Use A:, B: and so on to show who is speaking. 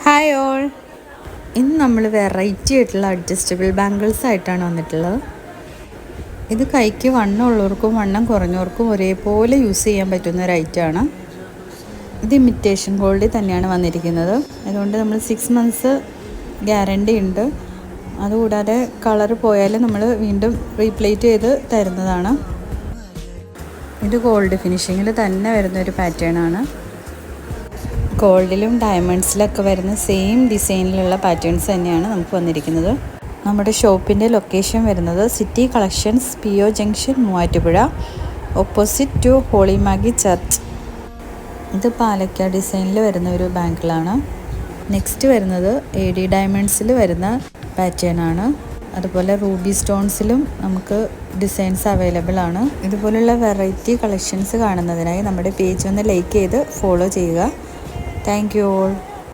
A: Hi all. ഇന്ന് നമ്മൾ variety ആയിട്ടുള്ള അഡ്ജസ്റ്റബിൾ ബാംഗിൾസ് ആയിട്ടാണ് വന്നിട്ടുള്ളത്. ഇത് കൈക്ക് വണ്ണം ഉള്ളവർക്കും വണ്ണം കുറഞ്ഞവർക്കും ഒരേപോലെ യൂസ് ചെയ്യാൻ പറ്റുന്ന ഒരു ഐറ്റമാണ്. ഇത് ഇമിറ്റേഷൻ ഗോൾഡിൽ തന്നെയാണ് വന്നിരിക്കുന്നത്. അതുകൊണ്ട് നമ്മൾ 6 months ഗ്യാരണ്ടി ഉണ്ട്. അതുകൂടാതെ കളർ പോയാൽ നമ്മൾ വീണ്ടും റീപ്ലേറ്റ് ചെയ്ത് തരുന്നതാണ്. ഇത് ഗോൾഡ് ഫിനിഷിങ്ങിൽ തന്നെ വരുന്ന ഒരു പാറ്റേൺ ആണ്. ഗോൾഡിലും ഡയമണ്ട്സിലൊക്കെ വരുന്ന സെയിം ഡിസൈനിലുള്ള പാറ്റേൺസ് തന്നെയാണ് നമുക്ക് വന്നിരിക്കുന്നത്. നമ്മുടെ ഷോപ്പിൻ്റെ ലൊക്കേഷൻ വരുന്നത് City Collections, PO junction, Muvattupuzha, opposite to Holy Magi Church. ഇത് പാലക്ക ഡിസൈനിൽ വരുന്ന ഒരു ബാങ്കിളാണ്. നെക്സ്റ്റ് വരുന്നത് AD ഡയമണ്ട്സിൽ വരുന്ന പാറ്റേൺ ആണ്. അതുപോലെ റൂബി സ്റ്റോൺസിലും നമുക്ക് ഡിസൈൻസ് അവൈലബിൾ ആണ്. ഇതുപോലുള്ള വെറൈറ്റി കളക്ഷൻസ് കാണുന്നതിനായി നമ്മുടെ പേജ് ഒന്ന് ലൈക്ക് ചെയ്ത് ഫോളോ ചെയ്യുക. Thank you all.